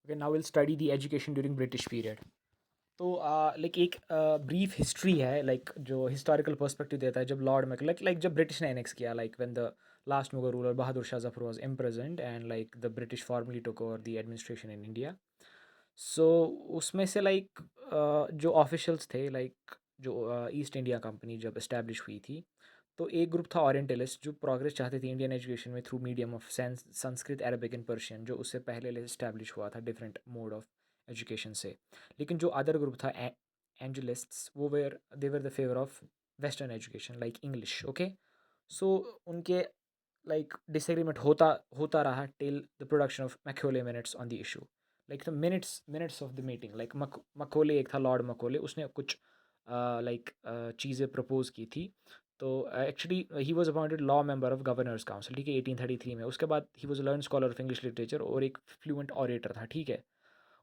Okay, now we'll study the education during British period. तो like एक brief history है, like जो historical perspective देता है जब लॉर्ड मैक लाइक जब ब्रिटिश ने एनेक्स किया, like when the last Mughal ruler Bahadur Shah Zafar was imprisoned and like the British formally took over the administration in India. So उसमें से लाइक जो ऑफिशियल्स थे, लाइक जो ईस्ट इंडिया कंपनी जब इस्टेब्लिश हुई थी, तो एक ग्रुप था ओरिएंटलिस्ट जो प्रोग्रेस चाहते थे इंडियन एजुकेशन में through medium of Sanskrit, Arabic and Persian, जो उससे पहले इस्टेब्लिश हुआ था डिफरेंट मोड ऑफ एजुकेशन से. लेकिन जो अदर ग्रुप था एंजलिस्ट्स, वो they were the favour of western education like English. Okay, so उनके लाइक डिसएग्रीमेंट होता होता रहा till the production of Macaulay minutes on the issue. Like the minutes of the meeting, like Macaulay एक था, Lord मकोले, उसने कुछ like चीज़ें propose की थी. तो actually he was appointed law member of governors council, ठीक है, 1833 में. उसके बाद he was learn scholar of English literature और एक फ्लुएंट ऑरेटर था, ठीक है.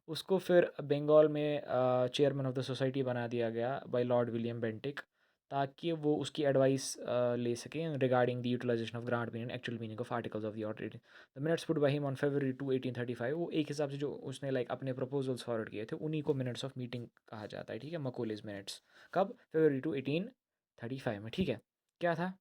उसको फिर बंगाल में चेयरमैन ऑफ द सोसाइटी बना दिया गया बाय लॉर्ड विलियम बेंटिक, ताकि वो उसकी एडवाइस ले सकें regarding the utilisation of grant meaning actual meaning of articles of the order. The minutes put by him on February 2 1835. वो एक हिसाब से जो उसने लाइक अपने प्रपोजल्स फॉरवर्ड किए थे उन्हीं को मिनट्स ऑफ मीटिंग कहा जाता है, ठीक है, मकोलेज मिनट्स. कब? February 2 1835 में, ठीक है. क्या था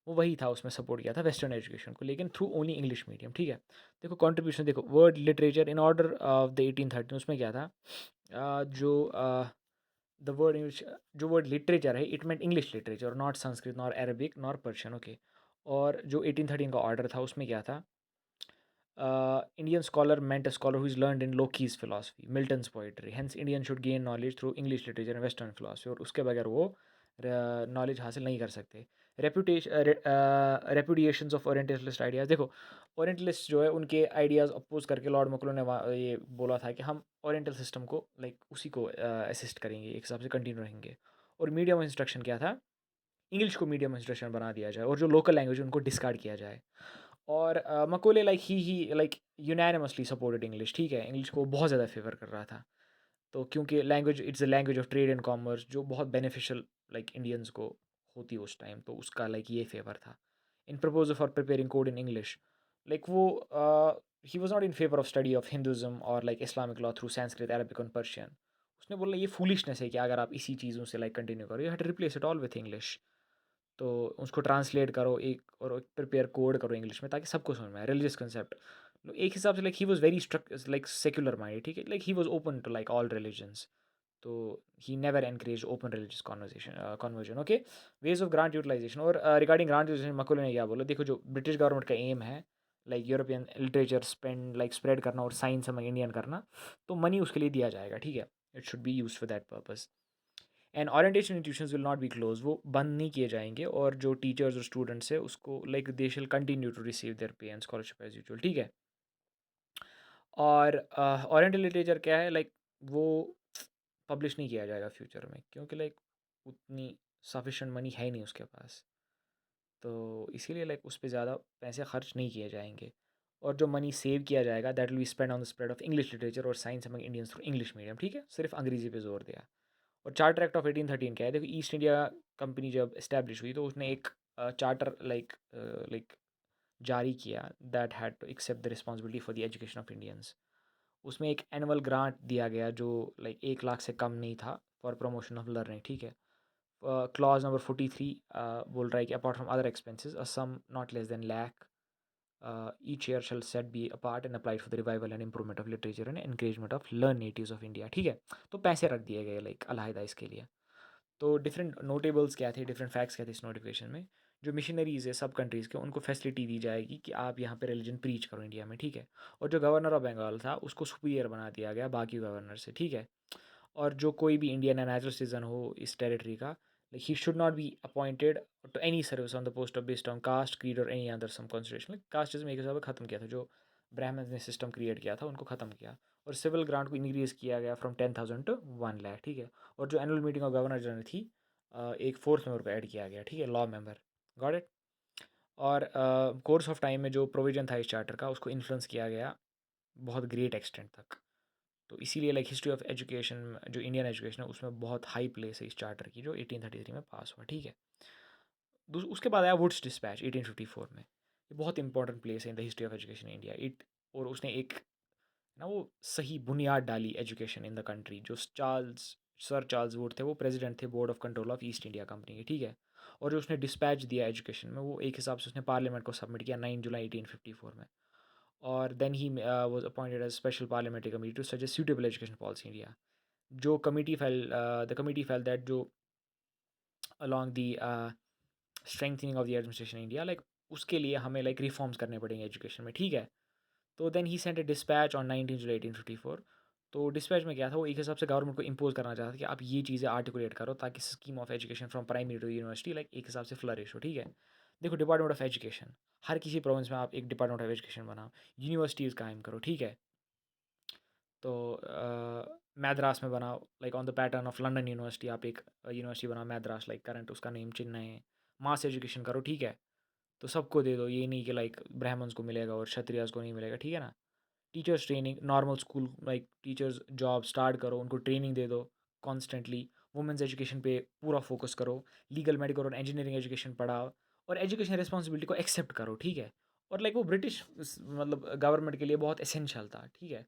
वो? वही था, उसमें सपोर्ट किया था वेस्टर्न एजुकेशन को, लेकिन थ्रू ओनली इंग्लिश मीडियम, ठीक है. देखो कंट्रीब्यूशन देखो, word literature in order of the 1813, उसमें क्या था, जो द वर्ड इंग्लिश, जो वर्ड लिटरेचर है it meant English literature, not Sanskrit nor Arabic nor Persian. Okay, और जो 1813 का ऑर्डर था उसमें क्या था, Indian scholar meant a scholar who is learned in Loki's philosophy, Milton's poetry. Hence, Indian should gain knowledge through English literature and Western philosophy. और उसके बगैर वो नॉलेज हासिल नहीं कर सकते. रेपुडिएशंस ऑफ ओरिएंटलिस्ट आइडियाज़ देखो, ओरिएंटलिस्ट जो है उनके आइडियाज़ अपोज करके लॉर्ड मकलू ने ये बोला था कि हम ओरिएंटल सिस्टम को लाइक उसी को असिस्ट करेंगे, एक हिसाब से कंटिन्यू रहेंगे. और मीडियम ऑफ इंस्ट्रक्शन क्या था, इंग्लिश को मीडियम इंस्ट्रक्शन बना दिया जाए और जो लोकल लैंग्वेज उनको डिस्कार्ड किया जाए. और Macaulay like he like unanimously supported English, ठीक है, इंग्लिश को बहुत ज़्यादा फेवर कर रहा था. तो क्योंकि language it's the language of trade and commerce, जो बहुत बेनिफिशियल लाइक इंडियंस को होती उस टाइम, तो उसका लाइक ये फेवर था. In proposal for preparing code in English, like वो he was not in favour of study of Hinduism और like Islamic law through Sanskrit, Arabic and Persian. उसने बोला ये फूलिशनेस है कि अगर आप इसी चीज़ों से लाइक कंटिन्यू करो, you have to replace it all with English. तो उसको ट्रांसलेट करो एक और प्रिपेयर कोड करो इंग्लिश में ताकि सबको समझ में आए रिलीजियस कंसेप्ट. एक हिसाब से like he was very struck like secular minded, ठीक है, like he was open to like all religions. तो he never encourage open religious conversation conversion. Okay, ways of grant utilization. और रिगार्डिंग ग्रांट यूटिलाइजेशन मकुले ने क्या बोला, देखो जो British government का एम है like European literature spend like spread करना और साइंस हमें इंडियन करना, तो मनी उसके लिए दिया जाएगा, ठीक है, it should B use for that purpose. And orientation institutions will not be close, वो बंद नहीं किए जाएंगे, और जो टीचर्स और स्टूडेंट्स है उसको लाइक दे शिल कंटिन्यू टू रिसीव देयर पे एंड स्कॉलरशिप एज यूजुअल, ठीक है. और ओरिएंटल लिटरेचर क्या है, लाइक वो पब्लिश नहीं किया जाएगा फ्यूचर में, क्योंकि लाइक उतनी सफिशेंट मनी है ही नहीं उसके पास. तो इसीलिए लाइक उस पर ज़्यादा पैसे खर्च नहीं किए जाएंगे. और जो मनी सेव किया जाएगा that will be spend on the spread of English literature और science among Indians through English medium, ठीक है, सिर्फ अंग्रेजी पे जोर दिया. और चार्टर एक्ट ऑफ 1813 क्या है, देखो ईस्ट इंडिया कंपनी जब इस्टेब्लिश हुई तो उसने एक चार्टर लाइक जारी किया that had to accept the responsibility for the education of Indians. उसमें एक एनुअल ग्रांट दिया गया जो लाइक 1 लाख से कम नहीं था फॉर प्रमोशन ऑफ लर्निंग, ठीक है. क्लॉज नंबर 43 बोल रहा है कि apart from other expenses a sum not less than lakh each year shall set be apart and applied for the revival and improvement of literature and encouragement of learn natives of India, ठीक है. तो पैसे रख दिए गए like अलहदा इसके लिए. तो डिफरेंट नोटेबल्स क्या थे, डिफरेंट फैक्ट्स क्या थे इस नोटिफिकेशन में. जो मिशनरीज है सब कंट्रीज़ के, उनको फैसिलिटी दी जाएगी कि आप यहाँ पे रिलीजन प्रीच करो इंडिया में, ठीक है. और जो गवर्नर ऑफ बंगाल था उसको सुपीरियर बना दिया गया बाकी गवर्नर से, ठीक है. और जो कोई भी इंडियन या नेचुरल सिटीजन हो इस टेरिटरी का, like he should not be appointed to any service on the post of based on caste creed और any other some consideration. Casteism एक हिसाब से ख़त्म किया था, जो ब्राह्मण ने सिस्टम क्रिएट किया था उनको ख़त्म किया. और सिविल ग्रांट को इंक्रीज़ किया गया फ्रॉम 10,000 to 1 लाख, ठीक है. और जो annual meeting of governor general थी एक फोर्थ मेंबर को ऐड किया गया, ठीक है, लॉ मेंबर. Got it. और कोर्स ऑफ टाइम में जो प्रोविजन था इस चार्टर का उसको इन्फ्लुएंस किया गया बहुत ग्रेट एक्सटेंट तक. तो इसीलिए लाइक हिस्ट्री ऑफ एजुकेशन जो इंडियन एजुकेशन है उसमें बहुत हाई प्लेस है इस चार्टर की जो 1833 में पास हुआ, ठीक है. उसके बाद आया वुड्स डिस्पैच 1854 में. ये बहुत इंपॉर्टेंट प्लेस है in the history of education in India. It और उसने एक ना वो सही बुनियाद डाली एजुकेशन इन द कंट्री। जो सर चार्ल्स वुड थे, वो प्रेसिडेंट थे board of control of east India company के, ठीक है। और जो उसने डिस्पैच दिया एजुकेशन में, वो एक हिसाब से उसने पार्लियामेंट को सबमिट किया 9 जुलाई 1854 में। और then he was appointed as special parliamentary committee to suggest suitable education policy India. जो committee fail the committee fail that जो along the strengthening of the administration India, like उसके लिए हमें लाइक रिफॉर्म्स करने पड़ेंगे एजुकेशन में, ठीक है। तो then he sent a dispatch on 19 July 1854। तो डिस्पैच में क्या था, वो एक हिसाब से गवर्नमेंट को इम्पोज करना चाहता था कि आप ये चीज़ें आर्टिकुलेट करो ताकि scheme of education from primary to university like एक हिसाब से फ्लरिश हो, ठीक है। देखो, डिपार्टमेंट ऑफ एजुकेशन, हर किसी प्रोविंस में आप एक डिपार्टमेंट ऑफ एजुकेशन बनाओ, यूनिवर्सिटीज़ कायम करो, ठीक है। तो मैद्रास में बनाओ like on the pattern of London university, आप एक यूनिवर्सिटी बनाओ मैद्रास, लाइक करंट उसका नेम चेन्नई है। मास एजुकेशन करो, ठीक है। तो सबको दे दो, ये नहीं कि लाइक ब्राह्मण्स को मिलेगा और क्षत्रियास को नहीं मिलेगा, ठीक है ना। Teachers training, normal school like teachers job start करो, उनको ट्रेनिंग दे दो कॉन्स्टेंटली। वुमेंस एजुकेशन पे पूरा फोकस करो, लीगल मेडिकल और इंजीनियरिंग एजुकेशन पढ़ाओ, और एजुकेशन रिस्पॉन्सिबिलिटी को एक्सेप्ट करो, ठीक है। और लाइक वो ब्रिटिश मतलब गवर्नमेंट के लिए बहुत एसेंशियल था, ठीक है।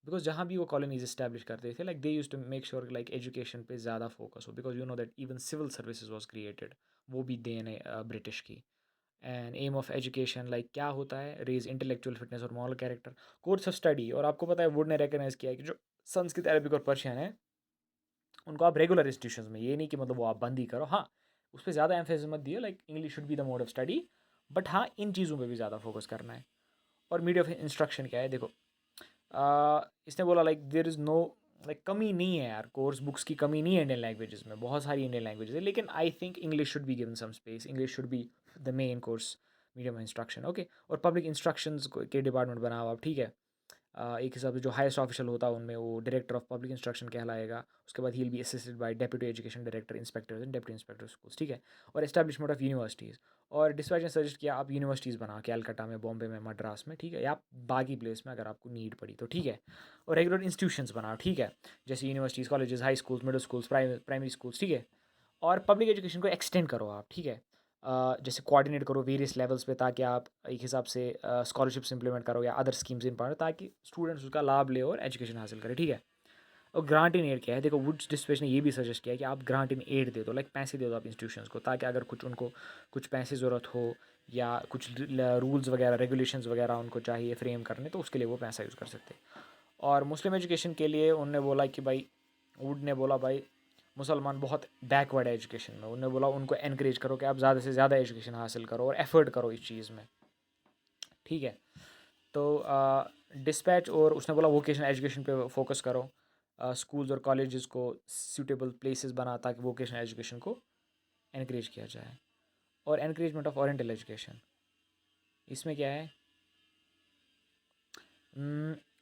बिकॉज जहाँ भी वो कॉलोनीज इस्टेब्लिश करते थे, like they use to make sure like education पे ज़्यादा फोकस हो, because you know that even civil services was created, वो भी देन है ब्रिटिश की। And aim of education like क्या होता है, रेज इंटेलेक्चुअल फिटनेस और moral character. Course of study, और आपको पता है वुड ने रिकगनाइज किया है कि जो संस्कृत, अरबिक और पर्शियन है, उनको आप रेगुलर इंस्टीट्यूशन में, ये नहीं कि मतलब वो आप बंद ही करो, हाँ उस पर ज़्यादा एम्फेसिस मत दियो, like English should be the mode of study, but हाँ इन चीज़ों पे भी ज़्यादा फोकस करना है। और मीडिया ऑफ इंस्ट्रक्शन क्या है, देखो इसने बोला like there is no, like कमी नहीं है यार, कोर्स बुक्स की कमी नहीं है इंडियन लैंग्वेजेस में, बहुत सारी इंडियन लैंग्वेजेस है, लेकिन I think English should be given some space, English should be the main course medium of instruction, okay. और पब्लिक इंस्ट्रक्शंस के डिपार्टमेंट बनाओ आप, ठीक है। एक हिसाब से जो हाईएस्ट ऑफिशियल होता है उनमें, वो डायरेक्टर ऑफ पब्लिक इंस्ट्रक्शन कहलाएगा। उसके बाद he will be assisted by deputy education director, inspectors and deputy inspector schools, ठीक है। और एस्टैब्लिशमेंट ऑफ यूनिवर्सिटीज़, और डिस्पैच ने सजेस्ट किया आप यूनिवर्सिटीज़ बनाओ कैलकाटा में, बॉम्बे में, मद्रास में, ठीक है, या बाकी प्लेस में अगर आपको नीड पड़ी तो, ठीक है। और रेगुलर इंस्टीट्यूशंस बनाओ, ठीक है, जैसे universities, colleges, high schools, middle schools, primary schools, ठीक है। और पब्लिक एजुकेशन को एक्सटेंड करो आप, ठीक है। जैसे कोऑर्डिनेट करो वेरियस लेवल्स पे, ताकि आप एक हिसाब से स्कॉलरशिप्स इंप्लीमेंट करो या अदर स्कीम्स इंप्लीमेंट, ताकि स्टूडेंट्स उसका लाभ ले और एजुकेशन हासिल करें, ठीक है। और ग्रांट इन एड क्या है, देखो वुड्स डिस्पेच ने ये भी सजेस्ट किया है कि आप ग्रांट इन एड दे दो, लाइक पैसे दे दो आप इंस्टीट्यूशंस को, ताकि अगर कुछ उनको कुछ पैसे ज़रूरत हो या कुछ रूल्स वगैरह रेगुलेशंस वगैरह उनको चाहिए फ्रेम करने, तो उसके लिए वो पैसा यूज़ कर सकते हैं। और मुस्लिम एजुकेशन के लिए उनने बोला कि भाई, वुड ने बोला भाई मुसलमान बहुत बैकवर्ड है एजुकेशन में, उन्होंने बोला उनको एनकरेज करो कि आप ज़्यादा से ज़्यादा एजुकेशन हासिल करो और एफर्ट करो इस चीज़ में, ठीक है। तो डिस्पैच, और उसने बोला वोकेशनल एजुकेशन पे फोकस करो, स्कूल्स और कॉलेजेस को सूटेबल प्लेसेस बना ताकि वोकेशनल एजुकेशन को एनकरेज किया जाए। और एनकरेजमेंट ऑफ ओरिएंटल एजुकेशन, इसमें क्या है,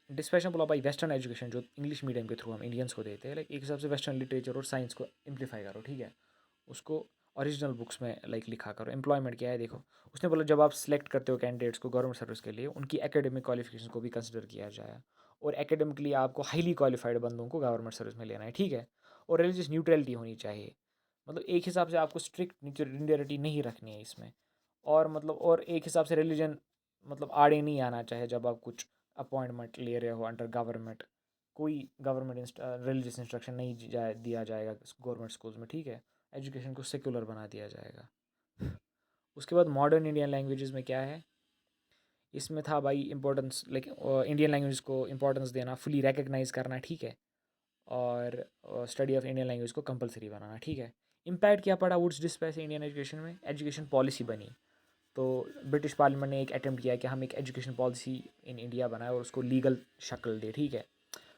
डिस्पैच ने बोला भाई वेस्टर्न एजुकेशन जो इंग्लिश मीडियम के थ्रू हम इंडियंस को देते हैं, लाइक एक हिसाब से वेस्टर्न लिटरेचर और साइंस को एम्पलीफाई करो, ठीक है। उसको ओरिजिनल बुक्स में लाइक लिखा करो। एम्प्लॉयमेंट क्या है, देखो उसने बोला जब आप सेलेक्ट करते हो कैंडिडेट्स को गवर्नमेंट सर्विस के लिए, उनकी एकेडमिक क्वालिफिकेशन को भी कंसिडर किया जाए, और एकेडमिकली आपको हाईली क्वालिफाइड बंदों को गवर्नमेंट सर्विस में लेना है, ठीक है। और रिलीजियस न्यूट्रलिटी होनी चाहिए, मतलब एक हिसाब से आपको स्ट्रिक्ट न्यूट्रलिटी नहीं रखनी है इसमें। और मतलब और एक हिसाब से रिलीजन मतलब आड़े नहीं आना चाहिए जब आप कुछ अपॉइंटमेंट ले रहे हो अंडर गवर्नमेंट, कोई गवर्नमेंट रिलीजियस इंस्ट्रक्शन नहीं दिया जाएगा गवर्नमेंट स्कूल्स में, ठीक है। एजुकेशन को सेकुलर बना दिया जाएगा। उसके बाद मॉडर्न इंडियन लैंग्वेजेस में क्या है, इसमें था भाई इंपॉर्टेंस लाइक इंडियन लैंग्वेज को इंपॉर्टेंस देना, फुली रिकग्नाइज करना, ठीक है। और स्टडी ऑफ इंडियन लैंग्वेज को कंपलसरी बनाना, ठीक है। इम्पैक्ट क्या पड़ा वुड्स डिस्पैच से इंडियन एजुकेशन में, एजुकेशन पॉलिसी बनी। तो ब्रिटिश पार्लियामेंट ने एक अटेम्प्ट किया कि हम एक एजुकेशन पॉलिसी इन इंडिया बनाए और उसको लीगल शक्ल दे, ठीक है।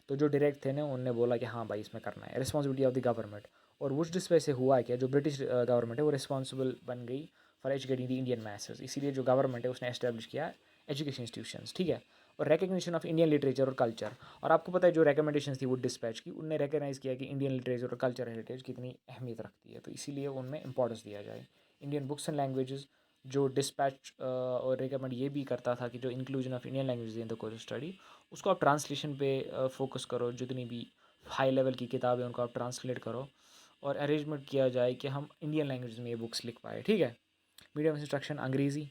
तो जो डायरेक्ट थे ना, उनने बोला कि हाँ भाई इसमें करना है, रिस्पॉन्सिबिलिटी ऑफ द गवर्नमेंट। और वुड्स डिस्पैच से हुआ क्या, जो ब्रिटिश गवर्नमेंट है वो रिस्पॉन्सिबल बन गई for educating the Indian message, इसीलिए जो गवर्नमेंट है उसने एस्टेब्लिश किया एजुकेशन इंस्टीट्यूशंस, ठीक है। और रिकग्निशन ऑफ इंडियन लिटरेचर और कल्चर, और आपको पता है जो रिकमेंडेशन थी वुड डिस्पैच की, उनने रिकगनाइज किया कि इंडियन लिटरेचर और कल्चर हेरिटेज कितनी अहमियत रखती है, तो इसीलिए उनमें इंपॉर्टेंस दिया जाए। इंडियन बुक्स एंड लैंग्वेजेस, जो डिस्पैच और रिकमेंड ये भी करता था कि जो inclusion of Indian language in the course study, उसको आप ट्रांसलेशन पे फोकस करो, जितनी भी हाई लेवल की किताबें उनको आप ट्रांसलेट करो, और अरेंजमेंट किया जाए कि हम इंडियन लैंग्वेज में ये बुक्स लिख पाए, ठीक है। मीडियम ऑफ इंस्ट्रक्शन अंग्रेज़ी,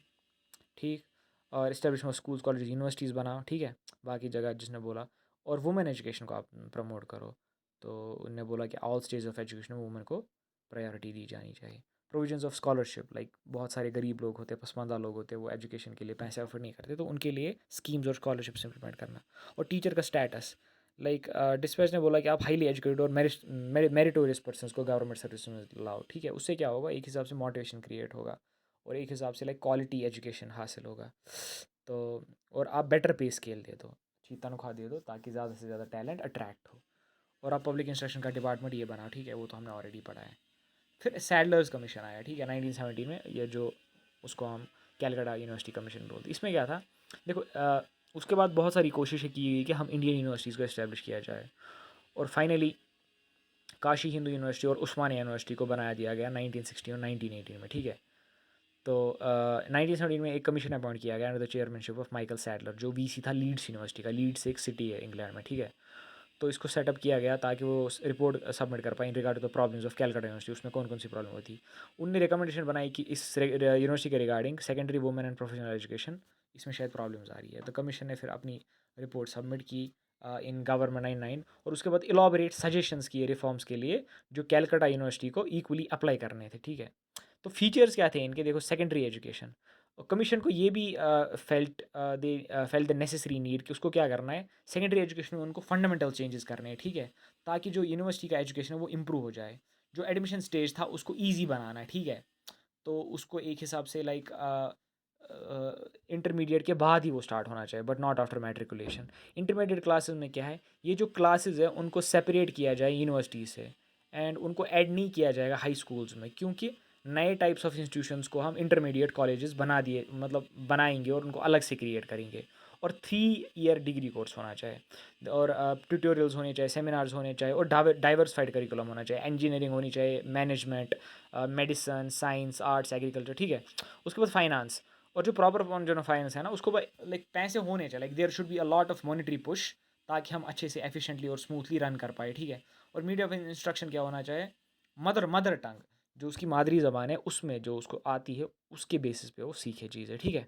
ठीक। और इस्टेब्लिशमेंट स्कूल्स कॉलेज यूनिवर्सिटीज़ बनाओ, ठीक है। बाकी जगह जिसने बोला, और वुमेन एजुकेशन को आप प्रमोट करो। तो उनने बोला कि ऑल स्टेज ऑफ एजुकेशन में वुमेन को प्रायोरिटी दी जानी चाहिए। प्रोविजंस ऑफ स्कॉलरशिप, लाइक बहुत सारे गरीब लोग होते हैं, पसमानदा लोग होते हैं, वो एजुकेशन के लिए पैसे अफोर्ड नहीं करते, तो उनके लिए स्कीम्स और स्कॉलरशिप्स इंप्लीमेंट करना। और टीचर का स्टेटस, लाइक डिस्पैच ने बोला कि आप हाईली एजुकेटेड और मेरिटोरियस पर्सन को गवर्नमेंट सर्विस में लाओ, ठीक है। उससे क्या होगा, एक हिसाब से मोटिवेशन क्रिएट होगा और एक हिसाब से लाइक क्वालिटी एजुकेशन हासिल होगा। तो और आप बेटर पे स्केल दे दो, अच्छी तनख्वाह दे दो, ताकि ज़्यादा से ज़्यादा टैलेंट अट्रैक्ट हो। और आप पब्लिक इंस्ट्रक्शन का डिपार्टमेंट ये बनाओ, ठीक है, वो तो हमने ऑलरेडी पढ़ा है। फिर सैडलर्स कमीशन आया, ठीक है, 1917 में, ये जो उसको हम कैलकाटा यूनिवर्सिटी कमीशन बोलते। इसमें क्या था, देखो उसके बाद बहुत सारी कोशिशें की गई कि हम इंडियन यूनिवर्सिटीज़ को इस्टेब्लिश किया जाए, और फाइनली काशी हिंदू यूनिवर्सिटी और उस्मानिया यूनिवर्सिटी को बनाया दिया गया 1916 और 1918 में, ठीक है। तो 1917 में एक कमीशन अपॉइंट किया गया under the chairmanship of Michael Sadler, जो वीसी था लीड्स यूनिवर्सिटी का। लीड्स एक सिटी है इंग्लैंड में, ठीक है। तो इसको सेटअप किया गया ताकि वो रिपोर्ट सबमिट कर पाए in regard to the problems of Calcutta university, उसमें कौन कौन सी प्रॉब्लम होती। उनने रिकमेंडेशन बनाई कि इस यूनिवर्सिटी के regarding secondary women and professional education, इसमें शायद प्रॉब्लम्स आ रही है। तो कमीशन ने फिर अपनी रिपोर्ट सबमिट की इन गवर्नमेंट 99, और उसके बाद इलाबरेट सजेशंस किए रिफॉर्म्स के लिए जो कैलकाटा यूनिवर्सिटी को इक्वली अप्लाई करने थे, ठीक है। तो फीचर्स क्या थे इनके, देखो, सेकेंडरी एजुकेशन। कमीशन को ये भी फेल्ट द नेसेसरी नीड कि उसको क्या करना है, सेकेंडरी एजुकेशन में उनको फंडामेंटल चेंजेस करने हैं, ठीक है, ताकि जो यूनिवर्सिटी का एजुकेशन है वो इम्प्रूव हो जाए। जो एडमिशन स्टेज था उसको ईजी बनाना है, ठीक है। तो उसको एक हिसाब से लाइक इंटरमीडिएट के बाद ही वो स्टार्ट होना चाहिए, but not after matriculation. Intermediate classes में क्या है, ये जो क्लासेस है उनको सेपरेट किया जाए यूनिवर्सिटी से, एंड उनको ऐड नहीं किया जाएगा हाई स्कूल्स में, क्योंकि नए टाइप्स ऑफ इंस्टीट्यूशंस को हम इंटरमीडिएट कॉलेजेस बना दिए, मतलब बनाएंगे और उनको अलग से क्रिएट करेंगे। और 3 ईयर डिग्री कोर्स होना चाहिए, और ट्यूटोरियल्स होने चाहिए, सेमिनार्स होने चाहिए, और डाइवर्सिफाइड करिकुलम होना चाहिए, इंजीनियरिंग होनी चाहिए, management, medicine, science, arts, agriculture, ठीक है। उसके बाद फाइनेंस, और जो प्रॉपर जो ना फाइनेंस है ना, उसको लाइक पैसे होने चाहिए, like there should be a lot of monetary push, ताकि हम अच्छे से एफिशिएंटली और स्मूथली रन कर पाए, ठीक है। और मीडिया ऑफ इंस्ट्रक्शन क्या होना चाहिए, मदर टंग, जो उसकी मादरी ज़बान है उसमें जो उसको आती है उसके बेसिस पे वो सीखे चीज़ें, ठीक है।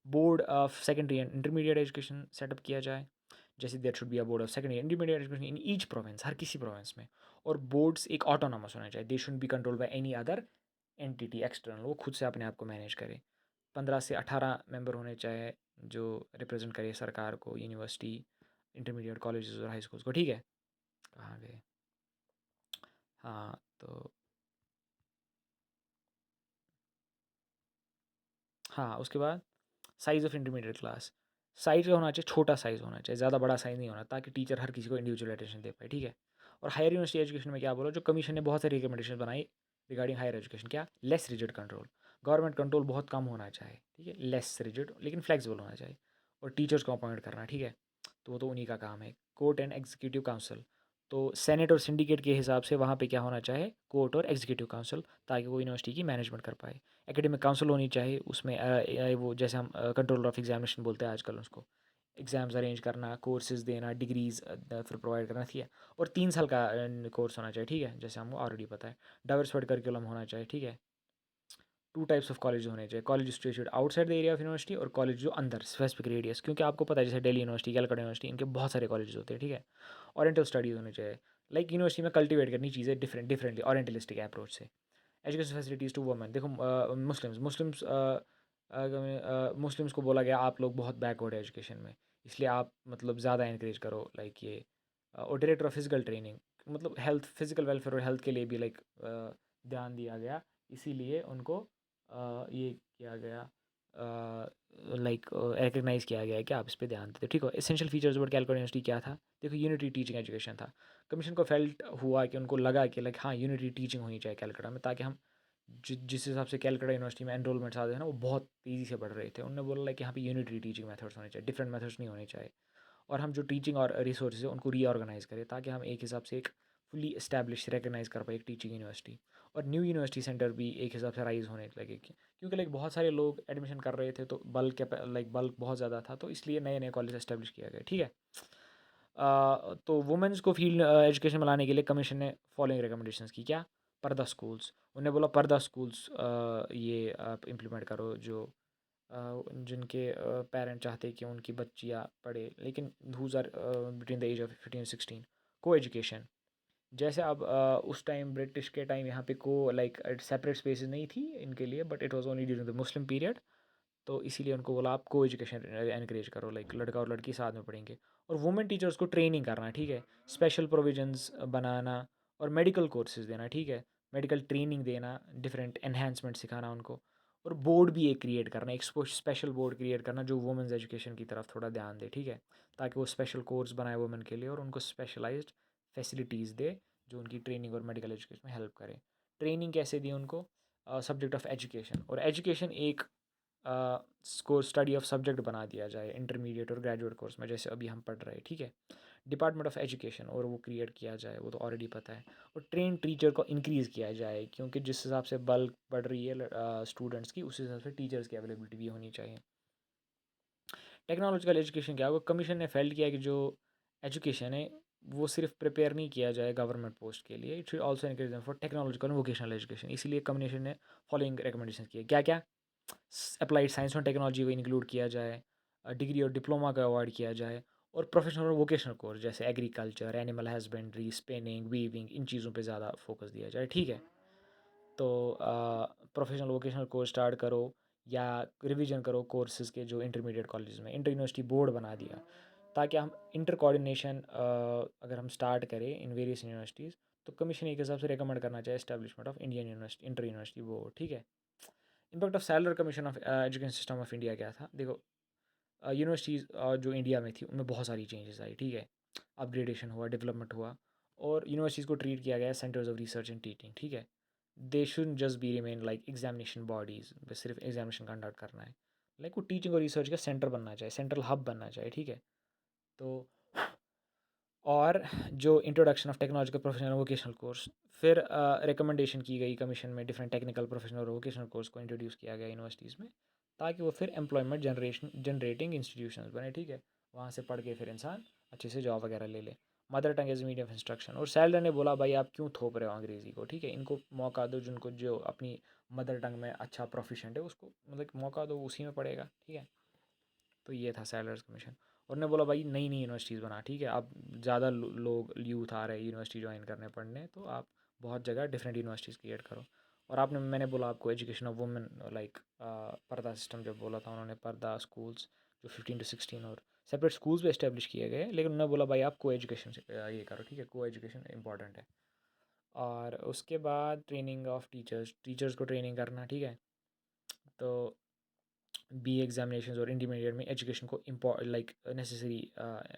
Board of secondary and intermediate education setup किया जाए, जैसे there should be a board of secondary intermediate education in each province, हर किसी प्रोविंस में। और बोर्ड्स एक ऑटोनॉमस होना चाहिए, they should be control by any other entity external, वो खुद से अपने आप को मैनेज करे। 15 से 18 मेंबर होने चाहिए जो रिप्रेजेंट करे सरकार को, यूनिवर्सिटी, इंटरमीडिएट कॉलेजेस और हाई स्कूल्स को, ठीक है। कहाँ गए, हाँ, तो हाँ, उसके बाद size of intermediate class, size होना चाहिए, छोटा साइज़ होना चाहिए, ज़्यादा बड़ा साइज़ नहीं होना, ताकि टीचर हर किसी को इंडिविजुअल अटेंशन दे पाए, ठीक है। और हायर यूनिवर्सिटी एजुकेशन में क्या बोला, जो कमीशन ने बहुत सारी रिकमेंडेशन बनाई रिगार्डिंग हायर एजुकेशन, क्या, less rigid control, government control बहुत कम होना चाहिए, ठीक है, लेस रिजिड लेकिन फ्लेक्सिबल होना चाहिए। और टीचर्स को अपॉइंट करना, ठीक है, तो वो तो उन्हीं का काम है। कोर्ट एंड एग्जीक्यूटिव काउंसिल, तो सेनेट और सिंडिकेट के हिसाब से वहाँ पे क्या होना चाहिए, कोर्ट और एग्जीक्यूटिव काउंसिल, ताकि वो यूनिवर्सिटी की मैनेजमेंट कर पाए। एकेडमिक काउंसिल होनी चाहिए, उसमें वो जैसे हम कंट्रोलर ऑफ एग्जामिनेशन बोलते हैं आजकल उसको, एग्ज़ाम्स अरेंज करना, कोर्सेज देना, डिग्रीज फिर प्रोवाइड करना, ठीक है। और 3 साल का कोर्स होना चाहिए, ठीक है, जैसे हमको ऑलरेडी पता है। डाइवर्सिफाइड करिकुलम होना चाहिए, ठीक है। 2 टाइप्स ऑफ कॉलेज होने चाहिए, college situated outside the area of university, और कॉलेज जो अंदर स्पेसिफिक रेडियस, क्योंकि आपको पता है जैसे दिल्ली यूनिवर्सिटी, कैलकाटा यूनिवर्सिटी, इनके बहुत सारे कॉलेज होते हैं, ठीक है। ओरिएंटल स्टडीज़ होने चाहिए, लाइक यूनिवर्सिटी में कल्टिवेट करनी चीज़ें डिफरेंटली ओरिएंटलिस्टिक अप्रोच से। एजुकेशन फैसिलिटीज़ टू वुमेन, देखो मुस्लिम्स को बोला गया आप लोग बहुत बैकवर्ड है एजुकेशन में, इसलिए आप मतलब ज़्यादा इंकरेज करो, लाइक ये। और डायरेक्टर ऑफ फिजिकल ट्रेनिंग, मतलब हेल्थ, फिजिकल वेलफेयर और हेल्थ के लिए भी लाइक ध्यान दिया गया, इसीलिए उनको ये किया गया, लाइक रिकगनाइज़ किया गया है कि आप इस पे ध्यान देते हो, ठीक है। Essential features about Calcutta university क्या था, देखो, यूनिटी टीचिंग एजुकेशन था। कमीशन को फेल्ट हुआ कि उनको लगा कि लाइक हाँ, यूनिटी टीचिंग होनी चाहिए कैलकाटा में, ताकि हम जिस हिसाब से कैलकाटा यूनिवर्सिटी में एनरोलमेंट्स आते हैं ना, वो बहुत तेज़ी से बढ़ रहे थे। उन्होंने बोला लाइक यहाँ पे यूनिटी टीचिंग मेथड्स होने चाहिए, डिफरेंट मेथड्स नहीं होने चाहिए। और हम जो टीचिंग और रिसोर्सेज है उनको रीऑर्गेनाइज करें, ताकि हम एक हिसाब से एक फुली इस्टेब्लिश रिकगनाइज कर पाए एक टीचिंग यूनिवर्सिटी। और न्यू यूनिवर्सिटी सेंटर भी एक हिसाब से राइज होने लगे, क्योंकि लाइक बहुत सारे लोग एडमिशन कर रहे थे, तो बल्क बहुत ज़्यादा था, तो इसलिए नए नए कॉलेज एस्टेब्लिश किया गया, ठीक है। तो वुमेंस को फील्ड एजुकेशन में लाने के लिए कमीशन ने फॉलोइंग रिकमेंडेशंस की, क्या, पर्दा स्कूल्स, उन्हें बोला पर्दा स्कूल्स ये आप इम्प्लीमेंट करो, जो जिनके पेरेंट चाहते कि उनकी बच्चियाँ पढ़े, लेकिन whose are between the age of 15-16। को एजुकेशन, जैसे अब उस टाइम ब्रिटिश के टाइम यहाँ पे को लाइक सेपरेट स्पेसेस नहीं थी इनके लिए, but it was only during the Muslim period. तो इसीलिए उनको बोला आप को एजुकेशन एनकरेज करो, लाइक लड़का और लड़की साथ में पढ़ेंगे। और वुमेन टीचर्स को ट्रेनिंग करना, ठीक है, स्पेशल प्रोविजंस बनाना और मेडिकल कोर्सेज देना, ठीक है, मेडिकल ट्रेनिंग देना, डिफरेंट एनहेंसमेंट सिखाना उनको। और बोर्ड भी एक क्रिएट करना, एक स्पेशल बोर्ड क्रिएट करना जो वुमेंस एजुकेशन की तरफ थोड़ा ध्यान दे, ठीक है, ताकि वो स्पेशल कोर्स बनाए वुमेन के लिए और उनको स्पेशलाइज्ड फैसिलिटीज़ दे जो उनकी ट्रेनिंग और मेडिकल एजुकेशन में हेल्प करे। ट्रेनिंग कैसे दी उनको? सब्जेक्ट ऑफ एजुकेशन, और एजुकेशन एक कोर्स स्टडी ऑफ सब्जेक्ट बना दिया जाए इंटरमीडिएट और ग्रेजुएट कोर्स में, जैसे अभी हम पढ़ रहे हैं, ठीक है। डिपार्टमेंट ऑफ एजुकेशन और वो क्रिएट किया जाए, वो तो ऑलरेडी पता है। और ट्रेन टीचर को इंक्रीज़ किया जाए, क्योंकि जिस हिसाब से बल्क बढ़ रही है स्टूडेंट्स की, उस हिसाब से टीचर्स की अवेलेबिलिटी भी होनी चाहिए। टेक्नोलॉजिकल एजुकेशन क्या होगा? कमीशन ने फेल्ड किया कि जो एजुकेशन है वो सिर्फ प्रिपेयर नहीं किया जाए गवर्नमेंट पोस्ट के लिए, it should also encourage them for technological और वोकेशनल एजुकेशन। इसीलिए कमीशन ने फॉलोइंग रिकमेंडेशन किए, क्या क्या? अप्लाइड साइंस और टेक्नोलॉजी को इंक्लूड किया जाए, डिग्री और डिप्लोमा का अवॉर्ड किया जाए, और प्रोफेशनल और वोकेशनल कोर्स जैसे agriculture, animal husbandry, spinning, weaving, इन चीज़ों पे ज़्यादा फोकस दिया जाए, ठीक है। तो प्रोफेशनल वोकेशनल कोर्स स्टार्ट करो या रिवीजन करो कोर्सेज़ के जो इंटरमीडिएट कॉलेज में। इंटर यूनिवर्सिटी बोर्ड बना दिया ताकि हम इंटर कोऑर्डिनेशन अगर हम स्टार्ट करें इन वेरियस यूनिवर्सिटीज़, तो कमीशन एक हिसाब से रिकमेंड करना चाहिए establishment of Indian university inter university board, ठीक है। Impact of Saylor commission of education system of India क्या था? देखो, यूनिवर्सिटीज़ जो इंडिया में थी उनमें बहुत सारी चेंजेस आई, ठीक है, अपग्रेडेशन हुआ, डेवलपमेंट हुआ, और यूनिवर्सिटीज़ को ट्रीट किया गया centres of research and teaching, ठीक है। They should just be remain like examination bodies, बस सिर्फ एग्जामिनेशन कंडक्ट करना है, लाइक वो टीचिंग और रिसर्च का सेंटर बनना चाहिए, सेंट्रल हब बनना चाहिए, ठीक है। तो और जो introduction of technological professional vocational course, फिर रिकमेंडेशन की गई कमीशन में डिफरेंट टेक्निकल प्रोफेशनल और वोकेशनल कोर्स को इंट्रोड्यूस किया गया यूनिवर्सिटीज़ में, ताकि वो फिर एम्प्लॉयमेंट जनरेटिंग इंस्टीट्यूशंस बने, ठीक है। वहाँ से पढ़ के फिर इंसान अच्छे से जॉब वगैरह ले ले। Mother tongue as medium of instruction, और सैलर ने बोला भाई आप क्यों थोप रहे हो अंग्रेज़ी को, ठीक है, इनको मौका दो, जिनको जो अपनी मदर टंग में अच्छा प्रोफिशेंट है उसको मतलब मौका दो, उसी में पढ़ेगा, ठीक है। तो ये था सैलर्स कमीशन। और ने बोला भाई नई नई यूनिवर्सिटीज़ बना, ठीक है, अब ज़्यादा लोग यूथ आ रहे हैं यूनिवर्सिटी ज्वाइन करने पढ़ने, तो आप बहुत जगह डिफरेंट यूनिवर्सिटीज़ क्रिएट करो। और आपने मैंने बोला आपको एजुकेशन ऑफ वुमेन, लाइक पर्दा सिस्टम जब बोला था उन्होंने, पर्दा स्कूल्स जो 15 to 16 और सेपरेट स्कूल्स भी इस्टेब्लिश किए गए, लेकिन उन्होंने बोला भाई आप को एजुकेशन से ये करो, ठीक है, को एजुकेशन इंपॉर्टेंट है। और उसके बाद ट्रेनिंग ऑफ टीचर्स, टीचर्स को ट्रेनिंग करना, ठीक है। तो बी एग्जामिनेशन और इंटरमीडिएट में एजुकेशन को लाइक नेसेसरी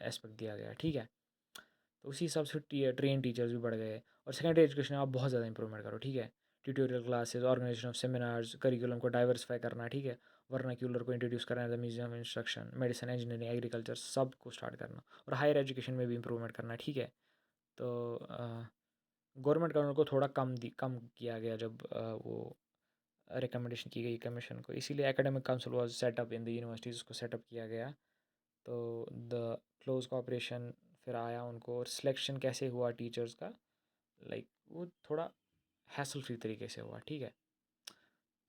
एस्पेक्ट दिया गया, ठीक है। तो उसी हिसाब से ट्रेन टीचर्स भी बढ़ गए। और सेकेंडरी एजुकेशन में आप बहुत ज़्यादा इंप्रूवमेंट करो, ठीक है, tutorial classes, organisation of seminars, curriculum को डाइवर्सिफाई करना, ठीक है, वर्नाक्यूलर को इंट्रोड्यूस करना, the museum instruction, medicine, engineering, agriculture, सब को स्टार्ट करना, और हायर एजुकेशन में भी इंप्रूवमेंट करना, ठीक है। तो गवर्नमेंट का उनको थोड़ा कम किया गया जब वो रिकमेंडेशन की गई कमीशन को, इसीलिए academic council was setup in the universities को सेटअप किया गया। तो द क्लोज कॉपरेशन फिर आया उनको, और सिलेक्शन कैसे हुआ टीचर्स का, लाइक वो थोड़ा हैसल फ्री तरीके से हुआ, ठीक है।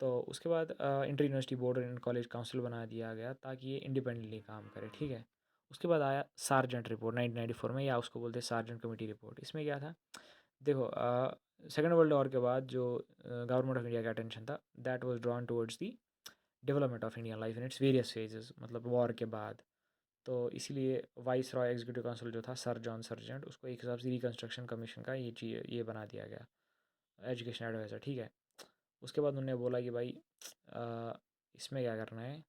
तो उसके बाद इंटर यूनिवर्सिटी बोर्ड और कॉलेज काउंसिल बना दिया गया ताकि ये इंडिपेंडेंटली काम करे, ठीक है। उसके बाद आया सार्जेंट रिपोर्ट 1994 में, या उसको बोलते हैं सार्जेंट कमेटी रिपोर्ट। इसमें क्या था? देखो, सेकेंड वर्ल्ड वॉर के बाद जो गवर्नमेंट ऑफ इंडिया का अटेंशन था, that was drawn towards the development of Indian life in its various phases, मतलब वॉर के बाद। तो इसीलिए वाइस रॉय एग्जीक्यूटिव काउंसिल जो था सर जॉन सर्जेंट, उसको एक हिसाब से रिकन्स्ट्रक्शन कमीशन का ये बना दिया गया एजुकेशन एडवाइज़र, ठीक है। उसके बाद उन्होंने बोला कि भाई इसमें क्या करना है,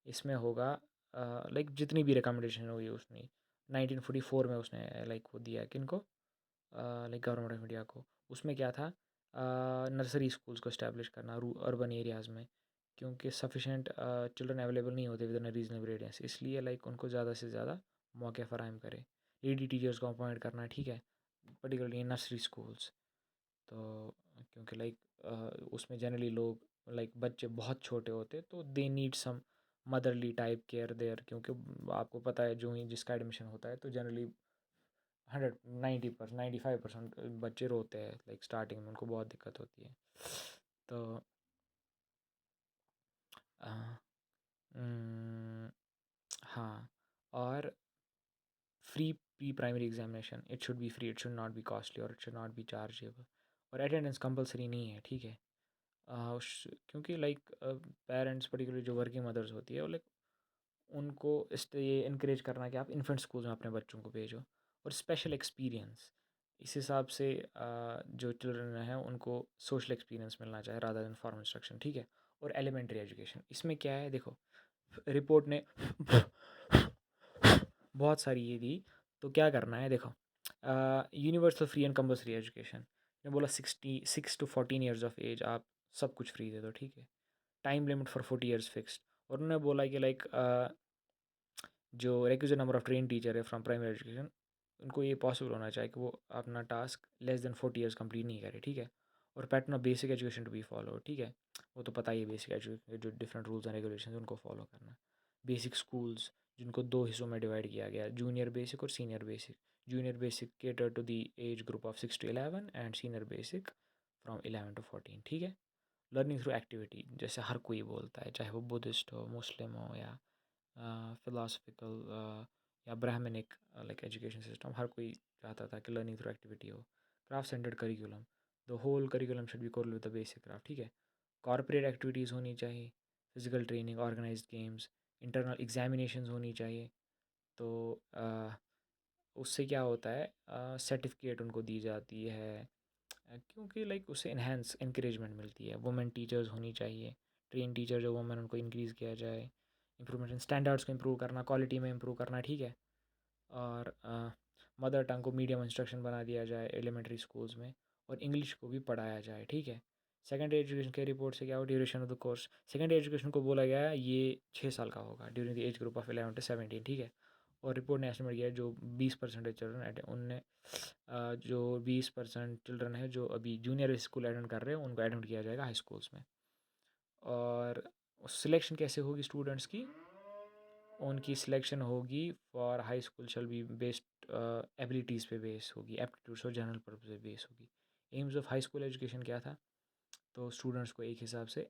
इसमें होगा लाइक जितनी भी रिकमेंडेशन हुई उसने 1944 में उसने लाइक वो दिया किनको, लाइक गवर्नमेंट ऑफ इंडिया को। उसमें क्या था? नर्सरी स्कूल्स को इस्टेब्लिश करना अर्बन एरियाज़ में, क्योंकि सफिशेंट चिल्ड्रन अवेलेबल नहीं होते विद इन रीजनेबल रेडियस, इसलिए लाइक उनको ज़्यादा से ज़्यादा मौके फराहम करे। लेडी टीचर्स को अपॉइंट करना, ठीक है, पर्टिकुलरली इन नर्सरी स्कूल्स। तो क्योंकि लाइक उसमें जनरली लोग लाइक बच्चे बहुत छोटे होते, तो they need some motherly type care there, क्योंकि आपको पता है जो ही जिसका एडमिशन होता है तो जनरली 95% बच्चे रोते हैं, लाइक स्टार्टिंग में उनको बहुत दिक्कत होती है। तो अ, उम, हाँ, और free pre primary examination, it should be free, it should not be costly और it should not be chargeable. और अटेंडेंस कंपलसरी नहीं है, ठीक है। क्योंकि लाइक पेरेंट्स पर्टिकुलरली जो वर्किंग मदर्स होती है वो लाइक उनको ये इनक्रेज करना कि आप इन्फेंट स्कूल में अपने बच्चों को भेजो। और स्पेशल एक्सपीरियंस, इस हिसाब से जो चिल्ड्रन हैं उनको सोशल एक्सपीरियंस मिलना चाहिए रादर देन फॉर्मल इंस्ट्रक्शन, ठीक है। और एलिमेंट्री एजुकेशन, इसमें क्या है देखो, रिपोर्ट ने बहुत सारी ये दी, तो क्या करना है देखो, universal free and compulsory education ने बोला 6 to 14 ईयर्स ऑफ एज आप सब कुछ फ्री दे दो, ठीक है। Time limit for 40 years fixed. और उन्होंने बोला कि लाइक जो requisite number of train teacher है फ्रॉम प्राइमरी एजुकेशन, उनको ये पॉसिबल होना चाहिए कि वो अपना task less than 40 years complete नहीं करे, ठीक है। और pattern of basic education to be follow, ठीक है। वो तो पता ही है, बेसिक एजुकेशन जो डिफरेंट रूल्स एंड रेगुलेशन उनको फॉलो करना। बेसिक स्कूल्स जिनको दो हिस्सों में डिवाइड किया गया, जूनियर बेसिक और senior basic. Junior basic cater to the age group of 6 to 11 and senior basic from 11 to 14, ठीक है। लर्निंग थ्रू एक्टिविटी, जैसे हर कोई बोलता है, चाहे वो बुद्धिस्ट हो, मुस्लिम हो, या फिलोसफिकल या ब्राह्मणिक लाइक एजुकेशन सिस्टम, हर कोई चाहता था कि लर्निंग थ्रू एक्टिविटी हो। Craft centred curriculum, the whole curriculum should be correlated with the basic craft, ठीक है। कॉर्पोरेट एक्टिविटीज़ होनी चाहिए, physical training, organised games, internal examinations होनी चाहिए। तो उससे क्या होता है, सर्टिफिकेट उनको दी जाती है, क्योंकि लाइक उससे इन्हेंस इंकरेजमेंट मिलती है। वुमेन टीचर्स होनी चाहिए, ट्रेन टीचर जो वुमेन उनको इंक्रीज़ किया जाए। इंप्रूवमेंट स्टैंडर्ड्स को इम्प्रूव करना, क्वालिटी में इम्प्रूव करना, ठीक है। और मदर टंग को मीडियम इंस्ट्रक्शन बना दिया जाए एलिमेंट्री स्कूल्स में, और इंग्लिश को भी पढ़ाया जाए, ठीक है। सेकेंडरी एजुकेशन के रिपोर्ट से क्या हो, duration of the course, secondary education को बोला गया है ये 6 साल का होगा during the age group of 11 to 17, ठीक है। और रिपोर्ट ने एस्टिमेट किया है जो 20% चिल्ड्रन उनने जो 20% चिल्ड्रन है जो अभी जूनियर स्कूल अटेंड कर रहे हैं उनको एडमिट किया जाएगा हाई स्कूल्स में। और सिलेक्शन कैसे होगी स्टूडेंट्स की, उनकी सिलेक्शन होगी for high school shall be based abilities पे बेस होगी, एप्टीट्यूड्स और जनरल पर्पज पे बेस होगी। AIIMS of high school education क्या था, तो स्टूडेंट्स को एक हिसाब से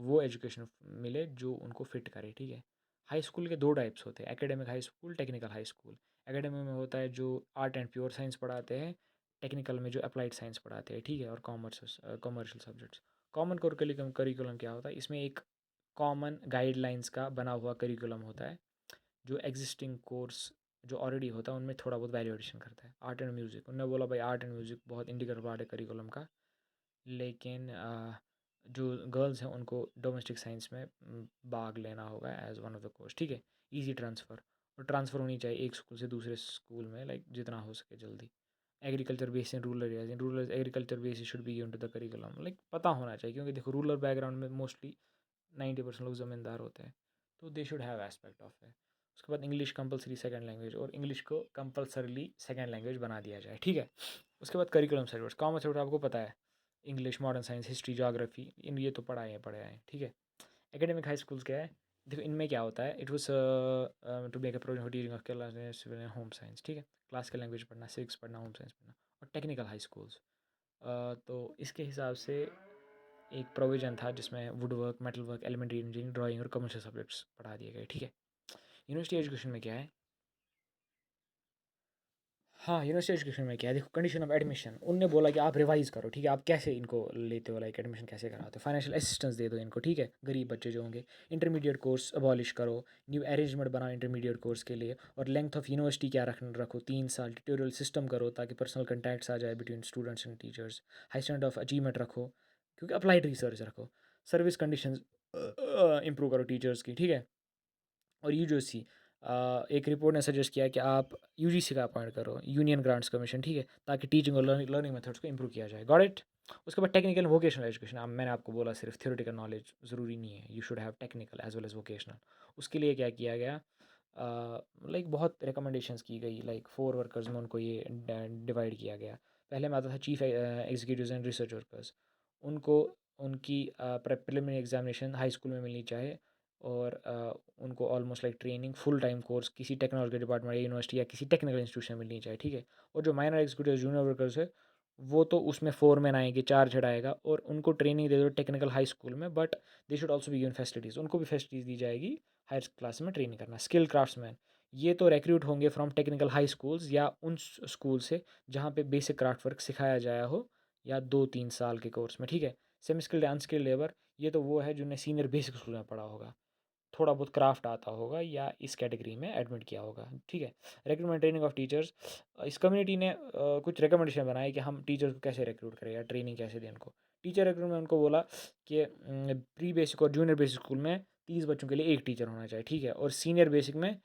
वो एजुकेशन मिले जो उनको फिट करे, ठीक है। हाई स्कूल के दो टाइप्स होते हैं, academic high school, technical high school. Academic में होता है जो आर्ट एंड प्योर साइंस पढ़ाते हैं, टेक्निकल में जो अप्लाइड साइंस पढ़ाते हैं, ठीक है। और commercial subjects. Common curriculum curriculum क्या होता है, इसमें एक कॉमन गाइडलाइंस का बना हुआ करिकुलम होता है, जो एग्जिस्टिंग कोर्स जो ऑलरेडी होता है उनमें थोड़ा बहुत वैल्यू एडिशन करता है। आर्ट एंड म्यूज़िक, उन्होंने बोला भाई आर्ट एंड म्यूज़िक बहुत इंटीग्रल पार्ट है करिकुलम का, लेकिन जो गर्ल्स हैं उनको डोमेस्टिक साइंस में भाग लेना होगा as one of the course, ठीक है। इजी ट्रांसफ़र, और ट्रांसफ़र होनी चाहिए एक स्कूल से दूसरे स्कूल में लाइक जितना हो सके जल्दी। Agriculture base in rural areas, in rural agriculture base should be given to the curriculum, like पता होना चाहिए, क्योंकि देखो रूरल बैकग्राउंड में मोस्टली 90% लोग ज़मींदार होते हैं, तो they should have aspect of है। उसके बाद इंग्लिश कंपलसरी सेकंड लैंग्वेज, और इंग्लिश को कंपलसरीली सेकंड लैंग्वेज बना दिया जाए, ठीक है। उसके बाद करिकुलम सब्जेक्ट्स, कॉमर्स सब्जेक्ट आपको पता है, English, modern science, history, geography, इन ये तो पढ़ाए हैं, ठीक है। एकेडमिक हाई स्कूल्स क्या है, देखो इनमें क्या होता है, it was to make a provision for teaching of class home science, ठीक है। क्लासिकल लैंग्वेज पढ़ना, सिविक्स पढ़ना, होम साइंस पढ़ना। और टेक्निकल हाई स्कूल्स, तो इसके हिसाब से एक प्रोविज़न था जिसमें wood work, metal work, elementary engineering, drawing और कमर्शियल सब्जेक्ट्स पढ़ा दिए गए, ठीक है। यूनिवर्सिटी एजुकेशन में क्या है, हाँ, यूनिवर्सिटी एजुकेशन में क्या है, देखो कंडीशन ऑफ एडमिशन, उनने बोला कि आप रिवाइज़ करो, ठीक है। आप कैसे इनको लेते हो, लाइक एडमिशन कैसे कराते हो, फाइनेंशियल असिस्टेंस दे दो इनको, ठीक है, गरीब बच्चे जो होंगे। इंटरमीडिएट कोर्स अबॉलिश करो, न्यू अरेंजमेंट बनाओ इंटरमीडिएट कोर्स के लिए। और लेंथ ऑफ यूनिवर्सिटी क्या रखो, 3 साल। ट्यूटोरियल सिस्टम करो ताकि पर्सनल कंटैक्ट्स आ जाए between students and teachers. High standard of achievement रखो, क्योंकि अप्लाइड रिसर्च रखो। सर्विस कंडीशन इंप्रूव करो टीचर्स की, ठीक है। और यूजीसी, एक रिपोर्ट ने सजेस्ट किया कि आप यूजीसी का अपॉइंट करो, यूनियन ग्रांट्स कमीशन, ठीक है, ताकि टीचिंग और लर्निंग मेथड्स को इंप्रूव किया जाए। Got it. उसके बाद टेक्निकल वोकेशनल एजुकेशन, अब मैंने आपको बोला सिर्फ थ्योरेटिकल नॉलेज ज़रूरी नहीं है, you should have technical as well as vocational. उसके लिए क्या किया गया, लाइक बहुत रिकमेंडेशंस की गई, लाइक 4 वर्कर्स में उनको ये डिवाइड किया गया। पहले में आता था chief executive and research workers, उनको उनकी प्रिलिमिनरी एग्जामिनेशन हाई स्कूल में मिलनी चाहिए। और उनको almost like training full time course किसी टेक्नोलॉजी डिपार्टमेंट या यूनिवर्सिटी या किसी टेक्निकल इंस्टीट्यूशन में मिलनी चाहिए, ठीक है। और जो माइनर एग्जीक्यूटिव जूनियर वर्कर्स है वो तो उसमें फोरमैन आएंगे, चार चढ़ाएगा, और उनको ट्रेनिंग दे दो टेक्निकल हाई स्कूल में, but they should also be given facilities, उनको भी फैसिलिटीज़ दी जाएगी हायर क्लास में ट्रेनिंग करना। स्किल क्राफ्ट्समैन, ये तो रिक्रूट होंगे फ्रॉम टेक्निकल हाई स्कूल्स या उन स्कूल से जहाँ पे बेसिक क्राफ्ट वर्क सिखाया जाया हो, या 2-3 साल के कोर्स में, ठीक है। सेमी स्किल्ड अनस्किल्ड लेबर, ये तो वो है जिन्हें सीनियर बेसिक स्कूल में पढ़ा होगा, थोड़ा बहुत क्राफ्ट आता होगा या इस कैटेगरी में एडमिट किया होगा, ठीक है। रिक्रूटमेंट ट्रेनिंग ऑफ टीचर्स, इस कम्युनिटी ने कुछ रिकमेंडेशन बनाए कि हम टीचर्स को कैसे रिक्रूट करें या ट्रेनिंग कैसे दें उनको। टीचर रिक्रूट में उनको बोला कि प्री बेसिक और जूनियर बेसिक स्कूल में 30 बच्चों के लिए एक टीचर होना चाहिए, ठीक है, और सीनियर बेसिक में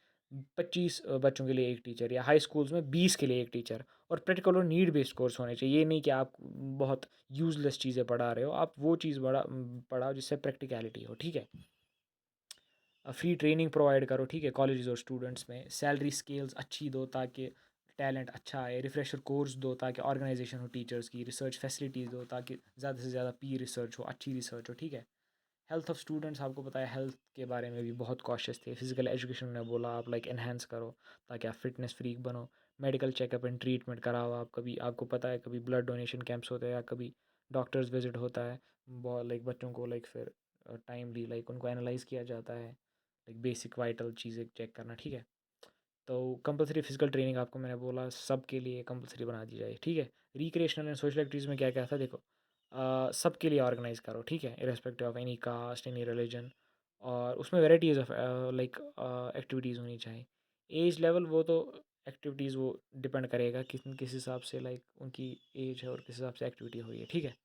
25 बच्चों के लिए एक टीचर, या हाई स्कूल्स में 20 के लिए एक टीचर, और प्रैक्टिकल और नीड बेस्ड कोर्स होने चाहिए। ये नहीं कि आप बहुत यूजलेस चीज़ें पढ़ा रहे हो, आप वो चीज़ पढ़ाओ जिससे प्रैक्टिकलिटी हो, ठीक है। फ्री ट्रेनिंग प्रोवाइड करो, ठीक है, कॉलेजेस और स्टूडेंट्स में। सैलरी स्केल्स अच्छी दो ताकि टैलेंट अच्छा आए। रिफ्रेशर कोर्स दो ताकि ऑर्गेनाइजेशन हो टीचर्स की। रिसर्च फैसिलिटीज़ दो ताकि ज़्यादा से ज़्यादा पी रिसर्च हो, अच्छी रिसर्च हो, ठीक है। हेल्थ ऑफ स्टूडेंट्स, आपको पता है हेल्थ के बारे में भी बहुत कॉशियस थे। फिजिकल एजुकेशन ने बोला आप लाइक एनहेंस करो ताकि आप फिटनेस फ्रीक बनो। मेडिकल चेकअप एंड ट्रीटमेंट कराओ आप, कभी आपको पता है कभी ब्लड डोनेशन कैंप्स होते हैं या कभी डॉक्टर्स विजिट होता है, बहुत लाइक बच्चों को लाइक फिर टाइमली लाइक उनको एनालाइज किया जाता है, लाइक बेसिक वाइटल चीज़ें चेक करना, ठीक है। तो कंपलसरी फिजिकल ट्रेनिंग आपको मैंने बोला सब के लिए कंपलसरी बना दी जाए, ठीक है। रिक्रिएशनल एंड सोशल एक्टिविटीज़ में क्या क्या था देखो, सबके लिए ऑर्गेनाइज करो, ठीक है, irrespective of any caste any religion, और उसमें वेराइटीज़ ऑफ लाइक एक्टिविटीज़ होनी चाहिए। एज लेवल वो तो एक्टिविटीज़ वो डिपेंड करेगा किस हिसाब से लाइक उनकी एज है और किस हिसाब से एक्टिविटी हुई है, ठीक है।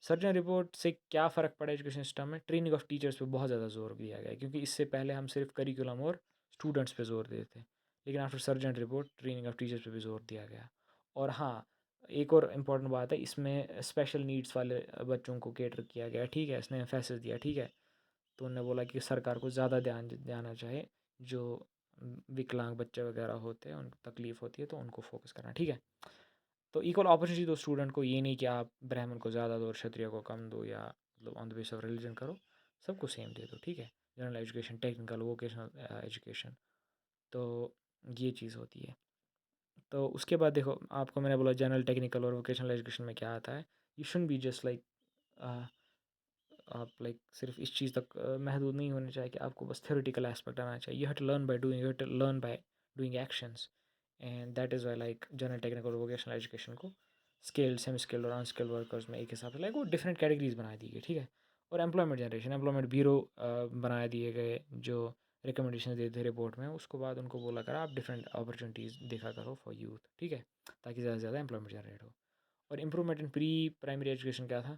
सर्जन रिपोर्ट से क्या फ़र्क पड़ा एजुकेशन सिस्टम में, ट्रेनिंग ऑफ टीचर्स पे बहुत ज़्यादा जोर दिया गया है, क्योंकि इससे पहले हम सिर्फ करिकुलम और स्टूडेंट्स पे जोर देते थे, लेकिन after surgeon report training of teachers पे भी जोर दिया गया। और हाँ, एक और इम्पॉर्टेंट बात है, इसमें स्पेशल नीड्स वाले बच्चों को केटर किया गया, ठीक है, इसने एम्फेसिस दिया, ठीक है। तो उन्होंने बोला कि सरकार को ज़्यादा ध्यान देना चाहिए, जो विकलांग बच्चे वगैरह होते हैं उनको तकलीफ़ होती है तो उनको फोकस करना, ठीक है। तो इक्वल अपॉर्चुनिटी दो स्टूडेंट को, ये नहीं कि आप ब्राह्मण को ज़्यादा दो और क्षत्रिय को कम दो, या मतलब on the base of religion करो, सबको सेम दे दो, ठीक है। General education, technical, vocational education, तो ये चीज़ होती है। तो उसके बाद देखो, आपको मैंने बोला जनरल टेक्निकल और वोकेशनल एजुकेशन में क्या आता है। You should be just like आप लाइक सिर्फ इस चीज़ तक महदूद नहीं होने चाहिए कि आपको बस थ्योरेटिकल एस्पेक्ट आना चाहिए। You have to learn by doing, you have to learn by doing actions, and that is why like general technical और वोकेशनल एजुकेशन को स्किल्ड, सेमी स्किल्ड और अनस्किल्ड वर्कर्स में एक हिसाब से लाइक वो डिफरेंट कैटेगरीज बना दी गई, ठीक है। और एम्प्लॉयमेंट जनरेशन, एम्प्लॉयमेंट ब्यूरो बना दिए गए जो रिकमेंडेशन देते थे रिपोर्ट में, उसको बाद उनको बोला करा आप डिफरेंट अपॉर्चुनिटीज़ देखा करो फॉर यूथ, ठीक है, ताकि ज़्यादा से ज़्यादा एम्प्लॉयमेंट जनरेट हो। और improvement in pre primary education क्या था,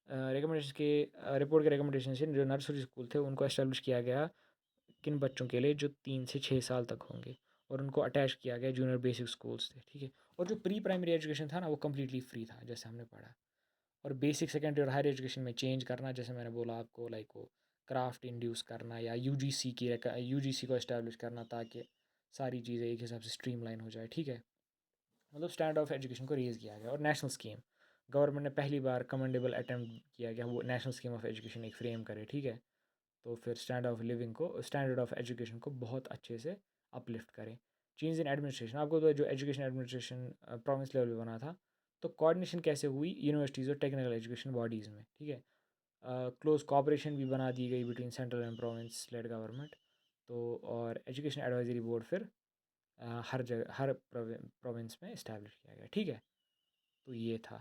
रिकमेंडेशन के रिपोर्ट के रिकमेंडेशन से जो नर्सरी स्कूल थे उनको एस्टेब्लिश किया गया किन बच्चों के लिए जो 3 से 6 साल तक होंगे, और उनको अटैच किया गया जूनियर बेसिक स्कूल्स थे, ठीक है। और जो प्री प्राइमरी एजुकेशन था ना वो कम्प्लीटली फ्री था जैसे हमने पढ़ा। और बेसिक सेकेंडरी और हायर एजुकेशन में चेंज करना, जैसे मैंने बोला आपको लाइक वो क्राफ्ट इंड्यूस करना या यूजीसी को इस्टेब्लिश करना ताकि सारी चीज़ें एक हिसाब से स्ट्रीमलाइन हो जाए, ठीक है। मतलब स्टैंडर्ड ऑफ एजुकेशन को रेज़ किया गया। और नेशनल स्कीम, गवर्नमेंट ने पहली बार कमेंडेबल अटैम्प्ट किया गया वो नेशनल स्कीम ऑफ एजुकेशन एक फ्रेम करे, ठीक है। तो फिर स्टैंडर्ड ऑफ एजुकेशन को बहुत अच्छे से अपलिफ्ट करें। चेंज इन एडमिनिस्ट्रेशन, आपको तो जो एजुकेशन एडमिनिस्ट्रेशन प्रोविंस लेवल पे बना था, तो कोऑर्डिनेशन कैसे हुई यूनिवर्सिटीज़ और टेक्निकल एजुकेशन बॉडीज़ में, ठीक है। क्लोज कोऑपरेशन भी बना दी गई between central and province lead government. तो और एजुकेशन एडवाइजरी बोर्ड फिर हर जगह हर प्रोविंस में इस्टेब्लिश किया गया, ठीक है। तो ये था,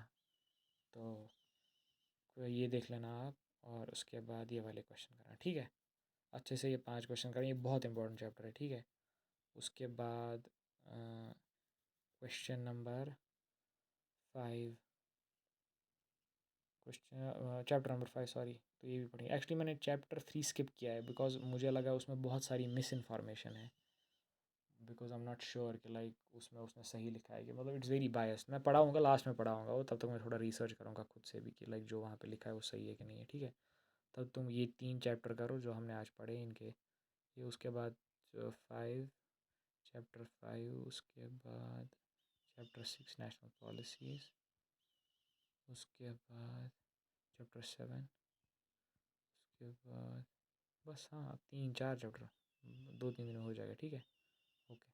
तो ये देख लेना आप, और उसके बाद ये वाले क्वेश्चन करना, ठीक है। अच्छे से ये 5 क्वेश्चन करें, ये बहुत इंपॉर्टेंट चैप्टर है, ठीक है। उसके बाद question number 5, question chapter number 5 sorry, तो ये भी पढ़ेंगे। एक्चुअली मैंने चैप्टर 3 स्किप किया है बिकॉज मुझे लगा उसमें बहुत सारी मिस इन्फॉर्मेशन है, because I am not sure कि लाइक उसमें उसने सही लिखा है कि मतलब इट्स वेरी बायस्ड। मैं पढ़ाऊँगा, लास्ट में पढ़ाऊँगा वो, तब तक मैं थोड़ा रिसर्च करूँगा खुद से भी कि लाइक जो वहाँ पे लिखा है वो सही है कि नहीं है, ठीक है। तब तुम ये 3 चैप्टर करो जो हमने आज पढ़े इनके, ये उसके बाद 5, चैप्टर 5, उसके बाद चैप्टर 6 नेशनल पॉलिसीज़, उसके बाद चैप्टर 7, उसके बाद बस हाँ 3-4 चैप्टर 2-3 दिन में हो जाएगा, ठीक है। ओके।